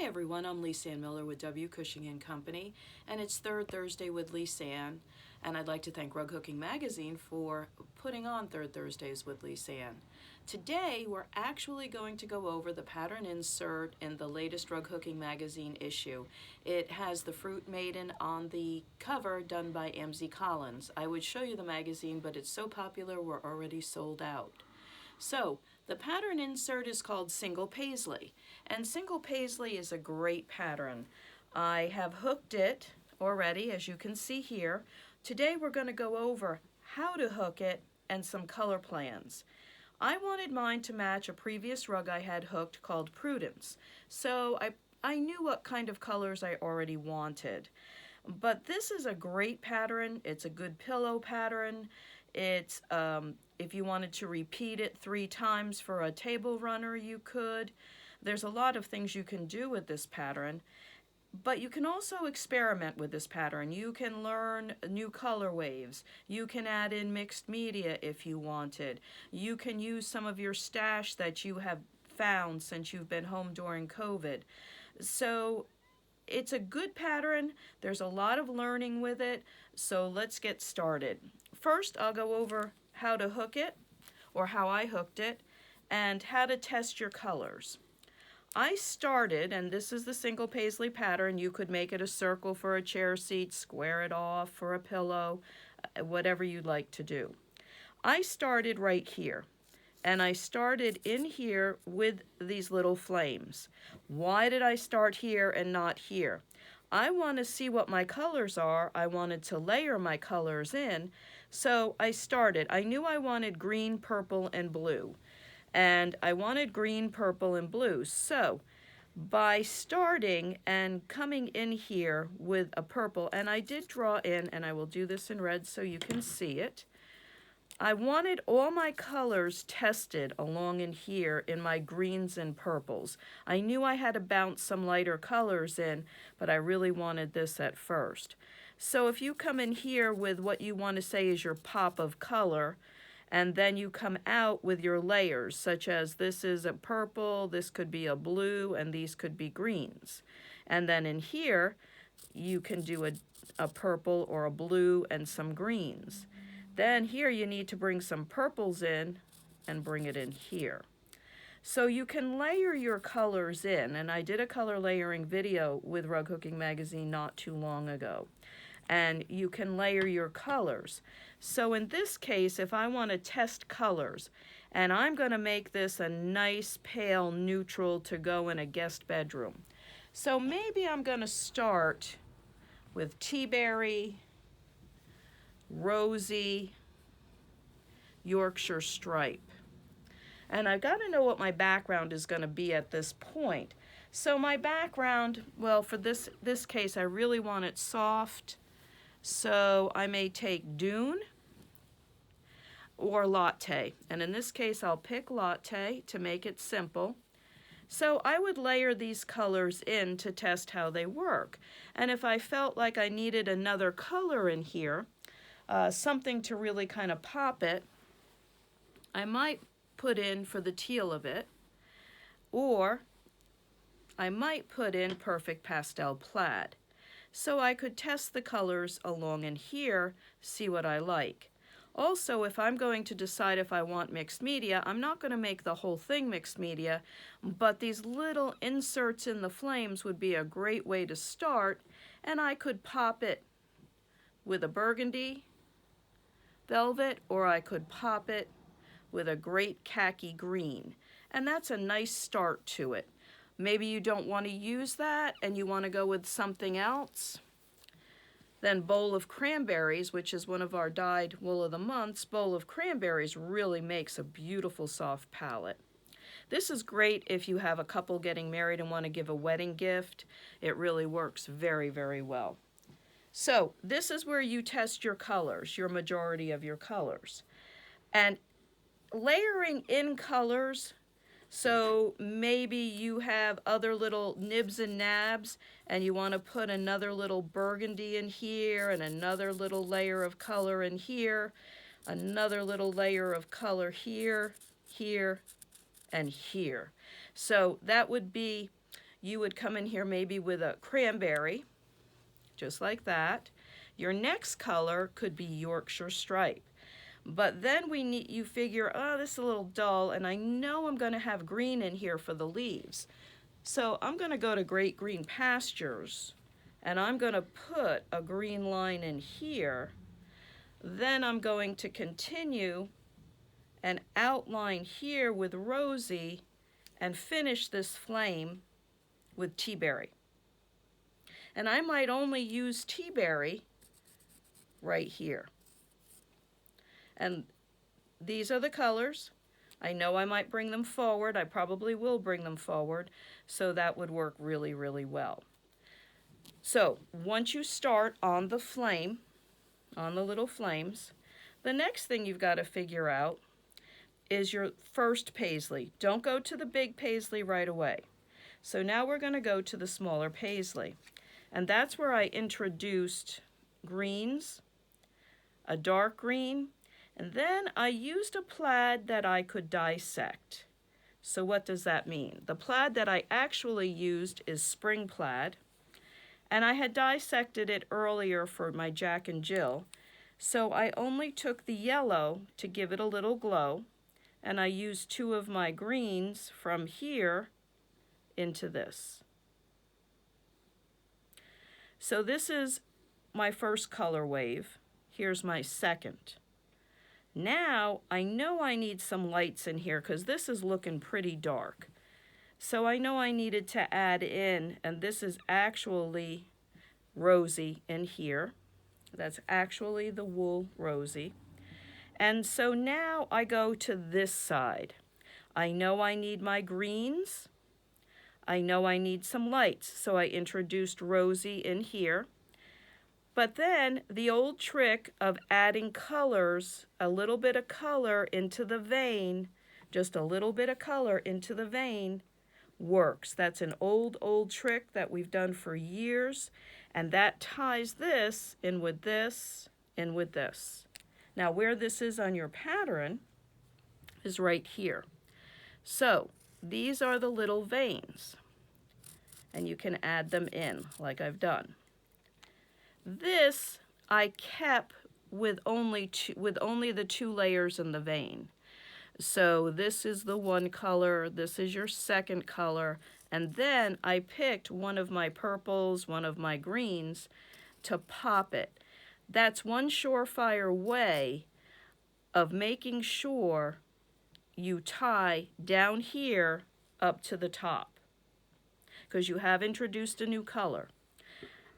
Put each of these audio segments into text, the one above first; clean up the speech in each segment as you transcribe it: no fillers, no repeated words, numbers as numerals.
everyone, I'm Lisanne Miller with W Cushing and Company, and it's Third Thursday with Lisanne, and I'd like to thank Rug Hooking Magazine for putting on Third Thursdays with Lisanne. Today, we're actually going to go over the pattern insert in the latest Rug Hooking Magazine issue. It has the Fruit Maiden on the cover done by MZ Collins. I would show you the magazine, but it's so popular we're already sold out. So, the pattern insert is called Single Paisley, and Single Paisley is a great pattern. I have hooked it already, as you can see here. Today we're going to go over how to hook it and some color plans. I wanted mine to match a previous rug I had hooked called Prudence, so I knew what kind of colors I already wanted. But this is a great pattern. It's a good pillow pattern. It's if you wanted to repeat it 3 times for a table runner, you could. There's a lot of things you can do with this pattern, but you can also experiment with this pattern. You can learn new color waves. You can add in mixed media if you wanted. You can use some of your stash that you have found since you've been home during COVID. So it's a good pattern. There's a lot of learning with it, so let's get started. First, I'll go over how to hook it, or how I hooked it, and how to test your colors. I started, and this is the Single Paisley pattern. You could make it a circle for a chair seat, square it off for a pillow, whatever you'd like to do. I started right here. And I started in here with these little flames. Why did I start here and not here? I want to see what my colors are. I wanted to layer my colors in. So I started. I knew I wanted green, purple, and blue. And I wanted green, purple, and blue. So by starting and coming in here with a purple, and I did draw in, and I will do this in red so you can see it. I wanted all my colors tested along in here in my greens and purples. I knew I had to bounce some lighter colors in, but I really wanted this at first. So if you come in here with what you want to say is your pop of color, and then you come out with your layers, such as this is a purple, this could be a blue, and these could be greens. And then in here, you can do a purple or a blue and some greens. Then here you need to bring some purples in and bring it in here. So you can layer your colors in, and I did a color layering video with Rug Hooking Magazine not too long ago. And you can layer your colors. So in this case, if I want to test colors, and I'm going to make this a nice pale neutral to go in a guest bedroom. So maybe I'm going to start with Tea-Berry, Rosy, Yorkshire Stripe. And I've got to know what my background is going to be at this point. So my background, well, for this case, I really want it soft. So I may take Dune or Latte. And in this case, I'll pick Latte to make it simple. So I would layer these colors in to test how they work. And if I felt like I needed another color in here, something to really kind of pop it, I might put in for the teal of it, or I might put in Perfect Pastel Plaid. So I could test the colors along in here, see what I like. Also, if I'm going to decide if I want mixed media, I'm not going to make the whole thing mixed media, but these little inserts in the flames would be a great way to start, and I could pop it with a burgundy velvet, or I could pop it with a great khaki green. And that's a nice start to it. Maybe you don't want to use that and you want to go with something else. Then Bowl of Cranberries, which is one of our dyed Wool of the Months, Bowl of Cranberries really makes a beautiful soft palette. This is great if you have a couple getting married and want to give a wedding gift. It really works very, very well. So this is where you test your colors, your majority of your colors. And layering in colors, so maybe you have other little nibs and nabs and you want to put another little burgundy in here and another little layer of color in here, another little layer of color here, here, and here. So that would be you would come in here maybe with a cranberry, just like that. Your next color could be Yorkshire stripe. But then you figure, oh, this is a little dull, and I know I'm going to have green in here for the leaves. So I'm going to go to Great Green Pastures, and I'm going to put a green line in here. Then I'm going to continue and outline here with rosy and finish this flame with tea berry. And I might only use tea berry right here. And these are the colors. I know I might bring them forward. I probably will bring them forward, so that would work really, really well. So once you start on the flame, on the little flames, the next thing you've got to figure out is your first paisley. Don't go to the big paisley right away. So now we're going to go to the smaller paisley. And that's where I introduced greens, a dark green, and then I used a plaid that I could dissect. So what does that mean? The plaid that I actually used is spring plaid, and I had dissected it earlier for my Jack and Jill. So I only took the yellow to give it a little glow, and I used 2 of my greens from here into this. So this is my first color wave. Here's my second. Now I know I need some lights in here because this is looking pretty dark. So I know I needed to add in, and this is actually rosy in here. That's actually the wool rosy. And so now I go to this side. I know I need my greens. I know I need some lights, so I introduced rosy in here. But then the old trick of adding colors, a little bit of color into the vein, just a little bit of color into the vein, works. That's an old trick that we've done for years, and that ties this in with this and with this. Now where this is on your pattern is right here. So these are the little veins, and you can add them in like I've done. This I kept with only the 2 layers in the vein. So this is the one color, this is your second color, and then I picked one of my purples, one of my greens to pop it. That's one surefire way of making sure you tie down here up to the top, because you have introduced a new color.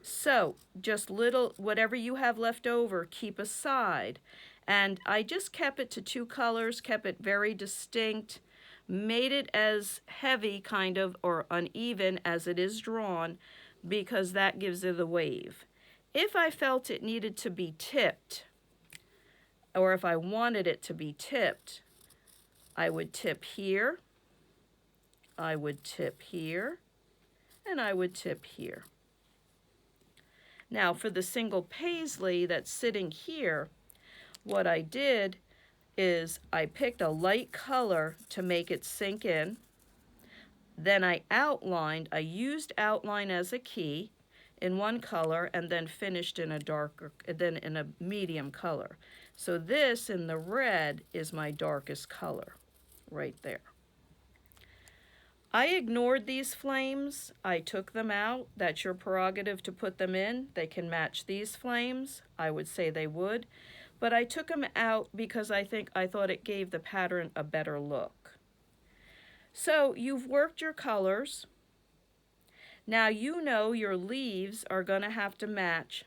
So just whatever you have left over, keep aside. And I just kept it to 2 colors, kept it very distinct, made it as heavy kind of or uneven as it is drawn, because that gives it a wave. If I felt it needed to be tipped, or if I wanted it to be tipped, I would tip here, I would tip here, and I would tip here. Now for the single paisley that's sitting here, what I did is I picked a light color to make it sink in. Then I used outline as a key in one color, and then finished in a medium color. So this in the red is my darkest color right there. I ignored these flames. I took them out. That's your prerogative to put them in. They can match these flames. I would say they would. But I took them out because I thought it gave the pattern a better look. So you've worked your colors. Now you know your leaves are going to have to match.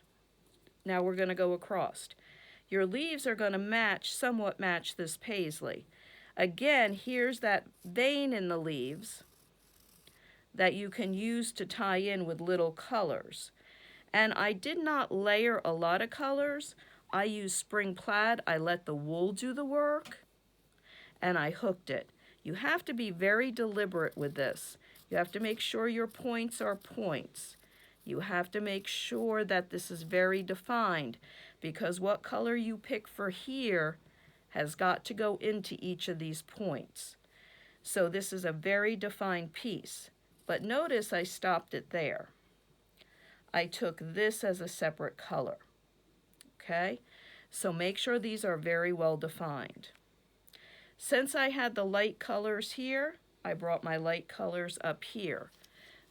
Now we're going to go across. Your leaves are going to somewhat match this paisley. Again, here's that vein in the leaves that you can use to tie in with little colors. And I did not layer a lot of colors. I used spring plaid. I let the wool do the work, and I hooked it. You have to be very deliberate with this. You have to make sure your points are points. You have to make sure that this is very defined, because what color you pick for here has got to go into each of these points. So this is a very defined piece. But notice I stopped it there. I took this as a separate color. Okay? So make sure these are very well defined. Since I had the light colors here, I brought my light colors up here.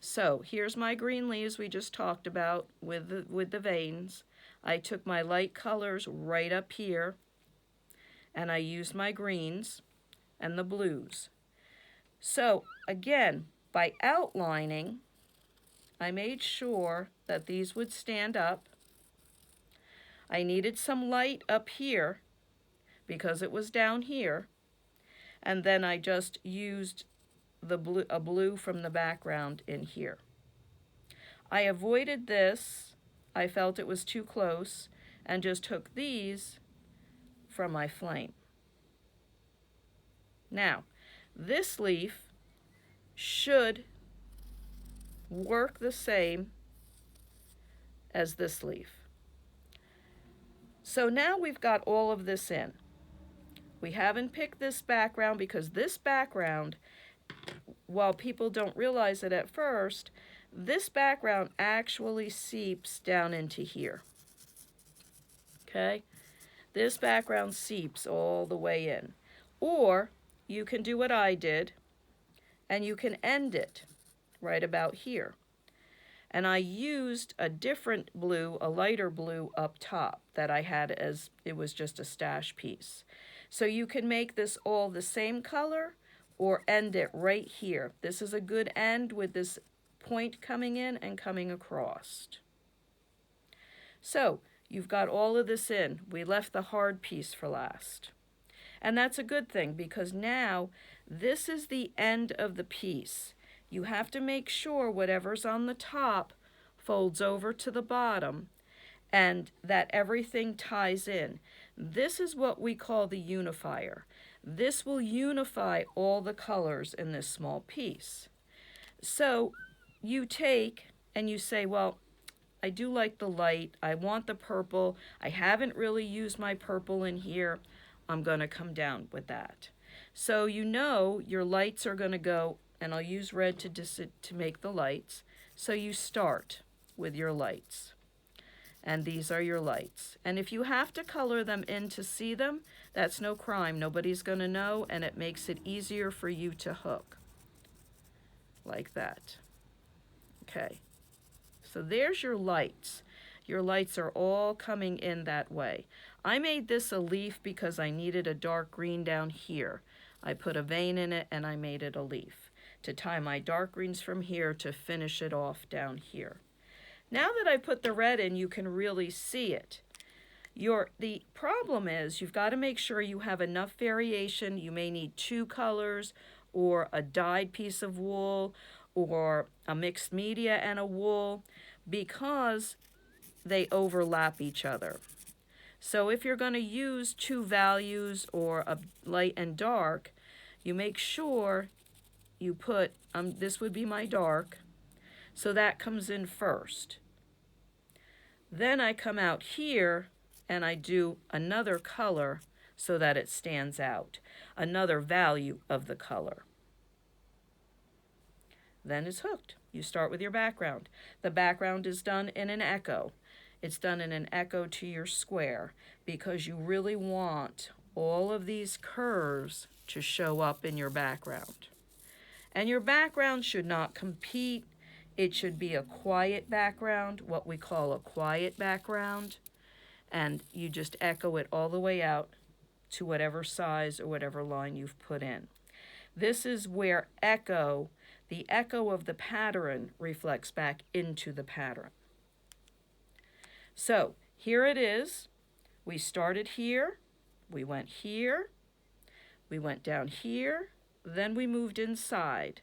So here's my green leaves we just talked about with the veins. I took my light colors right up here, and I used my greens and the blues. So again, by outlining, I made sure that these would stand up. I needed some light up here because it was down here, and then I just used a blue from the background in here. I avoided this. I felt it was too close, and just took these from my flame. Now, this leaf should work the same as this leaf. So now we've got all of this in. We haven't picked this background because this background, while people don't realize it at first, this background actually seeps down into here. Okay? This background seeps all the way in. Or you can do what I did, and you can end it right about here. And I used a different blue, a lighter blue up top that I had as it was just a stash piece. So you can make this all the same color or end it right here. This is a good end with this point coming in and coming across. So you've got all of this in. We left the hard piece for last. And that's a good thing because now this is the end of the piece. You have to make sure whatever's on the top folds over to the bottom and that everything ties in. This is what we call the unifier. This will unify all the colors in this small piece. So you take and you say, well, I do like the light. I want the purple. I haven't really used my purple in here. I'm going to come down with that. So you know your lights are going to go, and I'll use red to make the lights. So you start with your lights. And these are your lights. And if you have to color them in to see them, that's no crime. Nobody's going to know, and it makes it easier for you to hook. Like that. Okay. So there's your lights. Your lights are all coming in that way. I made this a leaf because I needed a dark green down here. I put a vein in it and I made it a leaf to tie my dark greens from here to finish it off down here. Now that I put the red in, you can really see it. The problem is you've got to make sure you have enough variation. You may need 2 colors or a dyed piece of wool or a mixed media and a wool because they overlap each other. So if you're going to use 2 values or a light and dark, you make sure you put, this would be my dark, so that comes in first. Then I come out here and I do another color so that it stands out, another value of the color. Then it's hooked. You start with your background. The background is done in an echo. It's done in an echo to your square because you really want all of these curves to show up in your background. And your background should not compete. It should be a quiet background, what we call a quiet background. And you just echo it all the way out to whatever size or whatever line you've put in. This is where the echo of the pattern reflects back into the pattern. So here it is. We started here, we went here, we went down here, then we moved inside.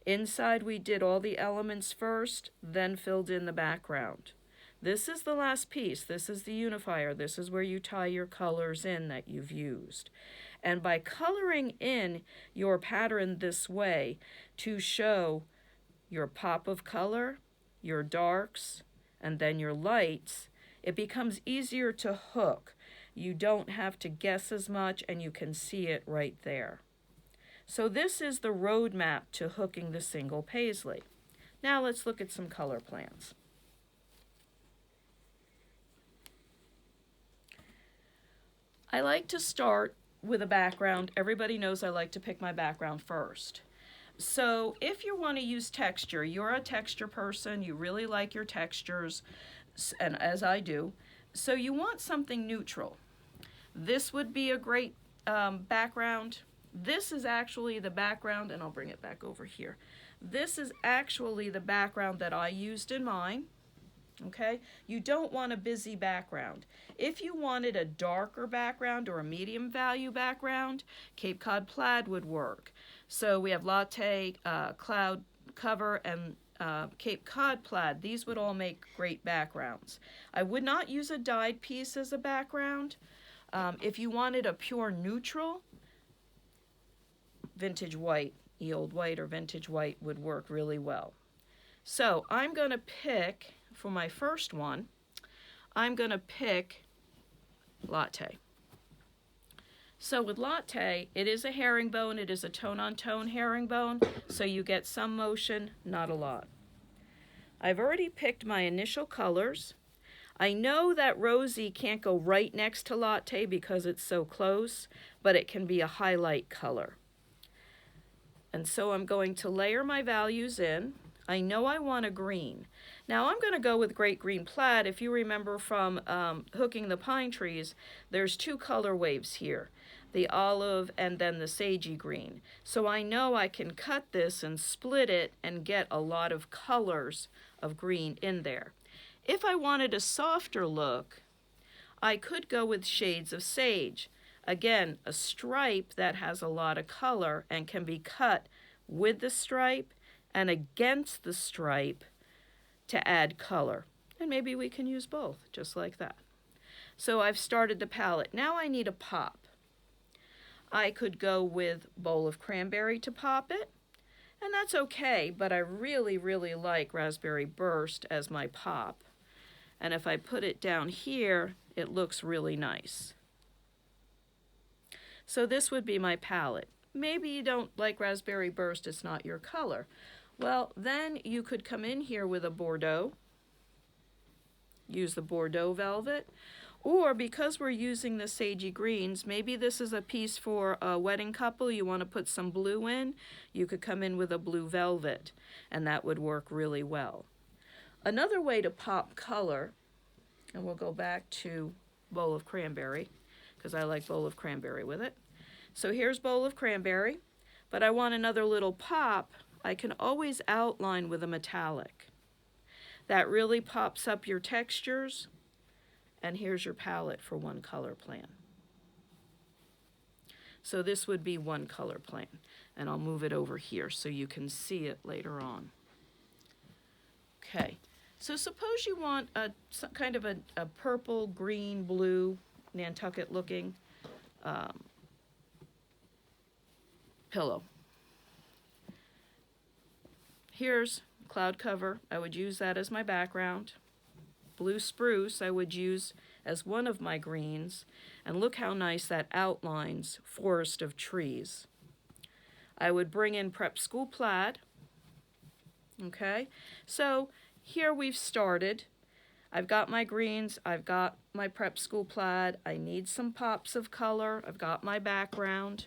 Inside we did all the elements first, then filled in the background. This is the last piece. This is the unifier. This is where you tie your colors in that you've used. And by coloring in your pattern this way to show your pop of color, your darks, and then your lights, it becomes easier to hook. You don't have to guess as much and you can see it right there. So this is the roadmap to hooking the single paisley. Now let's look at some color plans. I like to start with a background. Everybody knows I like to pick my background first. So if you want to use texture, you're a texture person, you really like your textures, and as I do, so you want something neutral. This would be a great background. This is actually the background, and I'll bring it back over here. This is actually the background that I used in mine. Okay, you don't want a busy background. If you wanted a darker background or a medium value background, Cape Cod plaid would work. So we have latte, cloud cover, and Cape Cod plaid. These would all make great backgrounds. I would not use a dyed piece as a background. If you wanted a pure neutral, vintage white, ye old white or vintage white would work really well. So I'm going to pick, for my first one, I'm going to pick latte. So with latte, it is a herringbone. It is a tone-on-tone herringbone, so you get some motion, not a lot. I've already picked my initial colors. I know that rosy can't go right next to latte because it's so close, but it can be a highlight color. And so I'm going to layer my values in. I know I want a green. Now I'm going to go with Great Green Plaid. If you remember from hooking the pine trees, there's two color waves here, the olive and then the sagey green. So I know I can cut this and split it and get a lot of colors of green in there. If I wanted a softer look, I could go with shades of sage. Again, a stripe that has a lot of color and can be cut with the stripe and against the stripe to add color. And maybe we can use both, just like that. So I've started the palette. Now I need a pop. I could go with bowl of cranberry to pop it, and that's okay, but I really, really like raspberry burst as my pop. And if I put it down here, it looks really nice. So this would be my palette. Maybe you don't like raspberry burst, it's not your color. Well, then you could come in here with a Bordeaux, use the Bordeaux velvet, or because we're using the sagey greens, maybe this is a piece for a wedding couple, you want to put some blue in, you could come in with a blue velvet, and that would work really well. Another way to pop color, and we'll go back to bowl of cranberry, because I like bowl of cranberry with it. So here's bowl of cranberry, but I want another little pop. I can always outline with a metallic. That really pops up your textures, and here's your palette for one color plan. So this would be one color plan, and I'll move it over here so you can see it later on. Okay, so suppose you want some kind of a purple, green, blue, Nantucket looking pillow. Here's cloud cover. I would use that as my background. Blue spruce I would use as one of my greens. And look how nice that outlines forest of trees. I would bring in prep school plaid. Okay, so here we've started. I've got my greens, I've got my prep school plaid, I need some pops of color, I've got my background.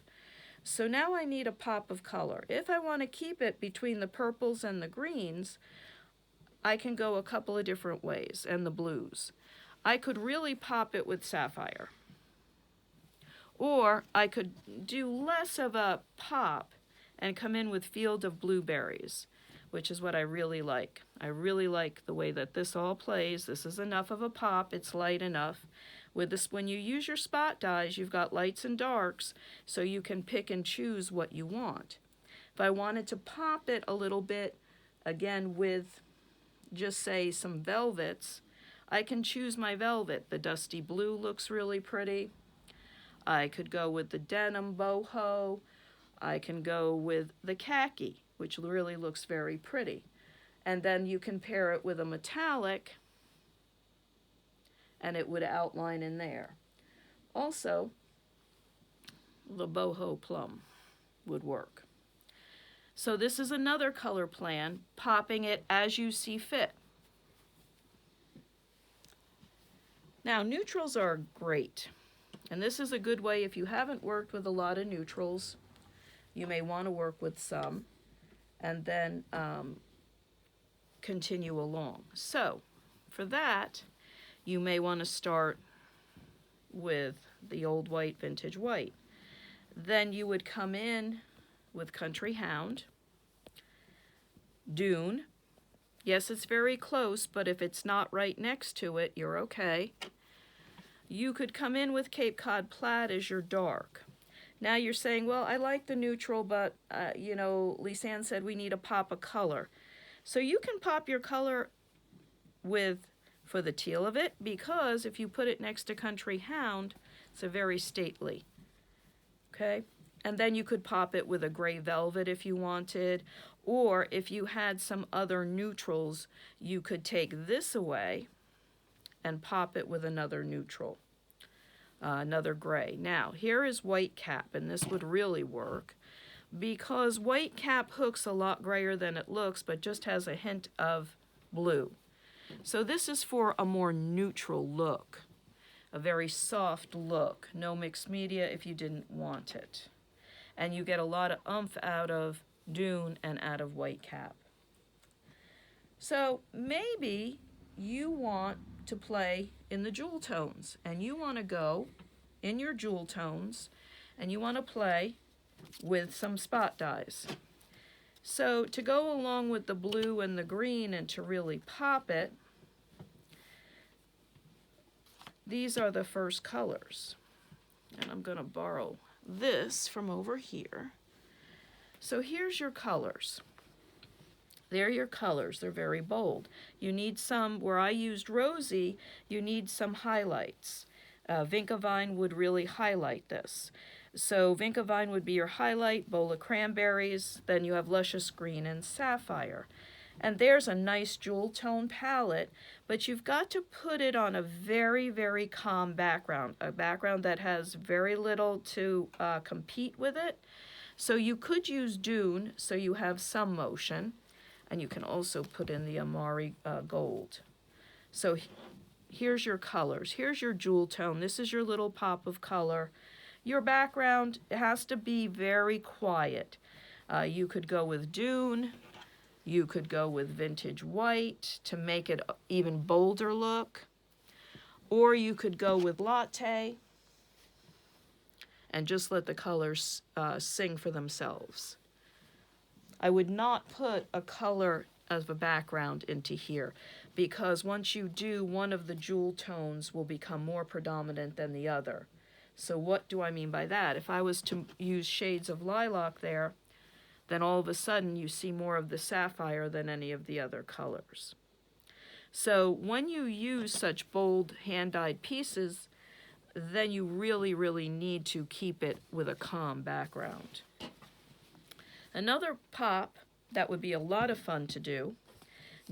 So now I need a pop of color. If I want to keep it between the purples and the greens, I can go a couple of different ways, and the blues. I could really pop it with sapphire. Or I could do less of a pop and come in with field of blueberries, which is what I really like. I really like the way that this all plays. This is enough of a pop, it's light enough. With this, when you use your spot dyes, you've got lights and darks, so you can pick and choose what you want. If I wanted to pop it a little bit, again with just say some velvets, I can choose my velvet. The dusty blue looks really pretty. I could go with the denim boho. I can go with the khaki, which really looks very pretty. And then you can pair it with a metallic, and it would outline in there. Also, the boho plum. would work. So this is another color plan, popping it as you see fit. Now, neutrals are great, and this is a good way if you haven't worked with a lot of neutrals. You may want to work with some and then continue along. So for that, you may want to start with the old white, vintage white. Then you would come in with Country Hound, Dune. Yes, it's very close, but if it's not right next to it, you're okay. You could come in with Cape Cod Plaid as your dark. Now you're saying, well, I like the neutral, but, you know, Lisanne said we need a pop of color. So you can pop your color for the teal of it, because if you put it next to Country Hound, it's a very stately. Okay? And then you could pop it with a gray velvet if you wanted, or if you had some other neutrals, you could take this away and pop it with another neutral, another gray. Now, here is white cap, and this would really work because white cap hooks a lot grayer than it looks, but just has a hint of blue. So this is for a more neutral look, a very soft look, no mixed media if you didn't want it. And you get a lot of oomph out of Dune and out of white cap. So maybe you want to play in the jewel tones, and you want to go in your jewel tones and you want to play with some spot dyes. So to go along with the blue and the green and to really pop it, these are the first colors. And I'm going to borrow this from over here. So here's your colors. They're your colors. They're very bold. You need some, where I used rosy, you need some highlights. Vinca Vine would really highlight this. So Vinca Vine would be your highlight, bowl of cranberries, then you have luscious green and sapphire. And there's a nice jewel tone palette, but you've got to put it on a very, very calm background, a background that has very little to compete with it. So you could use Dune, so you have some motion, and you can also put in the Amari Gold. So here's your colors. Here's your jewel tone. This is your little pop of color. Your background has to be very quiet. You could go with Dune. You could go with vintage white to make it even bolder look. Or you could go with latte and just let the colors sing for themselves. I would not put a color as a background into here, because once you do, one of the jewel tones will become more predominant than the other. So what do I mean by that? If I was to use shades of lilac there, then all of a sudden you see more of the sapphire than any of the other colors. So when you use such bold hand-dyed pieces, then you really, really need to keep it with a calm background. Another pop that would be a lot of fun to do,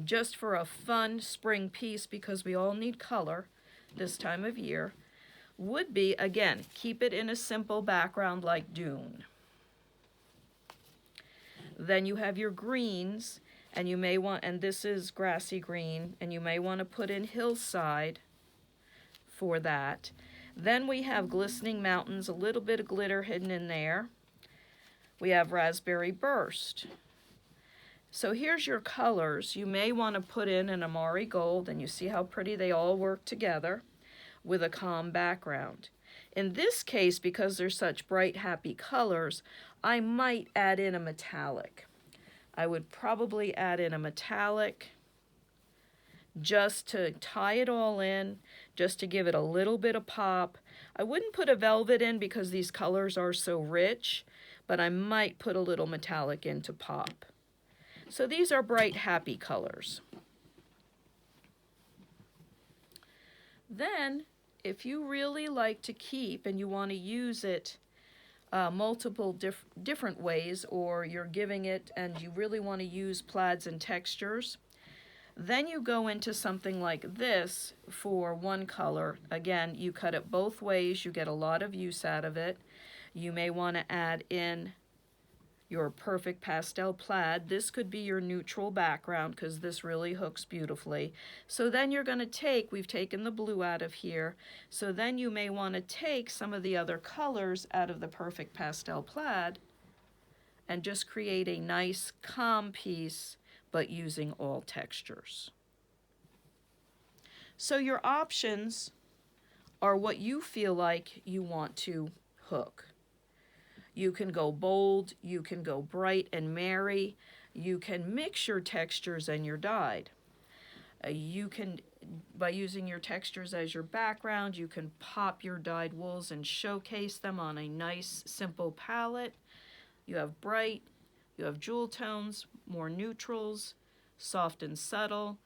just for a fun spring piece, because we all need color this time of year, would be, again, keep it in a simple background like Dune. Then you have your greens, and you may want, and this is grassy green, and you may want to put in hillside for that. Then we have glistening mountains, a little bit of glitter hidden in there. We have raspberry burst. So here's your colors. You may want to put in an Amari Gold, and you see how pretty they all work together with a calm background. In this case, because they're such bright, happy colors, I might add in a metallic. I would probably add in a metallic just to tie it all in, just to give it a little bit of pop. I wouldn't put a velvet in because these colors are so rich, but I might put a little metallic in to pop. So these are bright, happy colors. Then, if you really like to keep and you want to use it multiple different ways, or you're giving it and you really want to use plaids and textures, then you go into something like this for one color. Again, you cut it both ways. You get a lot of use out of it. You may want to add in your perfect pastel plaid. This could be your neutral background because this really hooks beautifully. So then you're going to take, we've taken the blue out of here, so then you may want to take some of the other colors out of the perfect pastel plaid and just create a nice calm piece, but using all textures. So your options are what you feel like you want to hook. You can go bold, you can go bright and merry, you can mix your textures and your dyed. You can, by using your textures as your background, you can pop your dyed wools and showcase them on a nice, simple palette. You have bright, you have jewel tones, more neutrals, soft and subtle,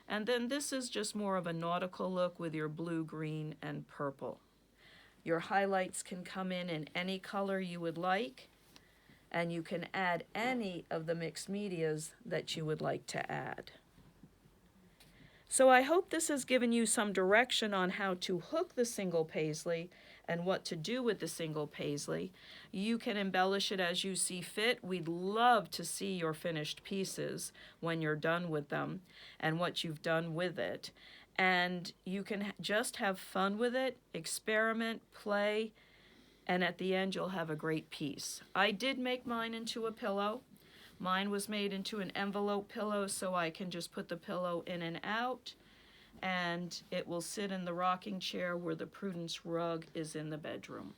and then this is just more of a nautical look with your blue, green, and purple. Your highlights can come in any color you would like, and you can add any of the mixed medias that you would like to add. So I hope this has given you some direction on how to hook the single paisley and what to do with the single paisley. You can embellish it as you see fit. We'd love to see your finished pieces when you're done with them and what you've done with it. And you can just have fun with it, experiment, play, and at the end you'll have a great piece. I did make mine into a pillow. Mine was made into an envelope pillow, so I can just put the pillow in and out, and it will sit in the rocking chair where the Prudence rug is in the bedroom.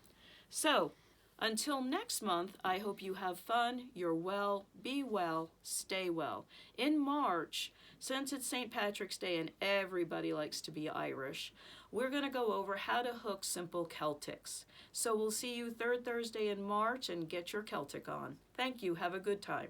So, until next month, I hope you have fun, you're well, be well, stay well. In March, since it's St. Patrick's Day and everybody likes to be Irish, we're going to go over how to hook simple Celtics. So we'll see you third Thursday in March, and get your Celtic on. Thank you. Have a good time.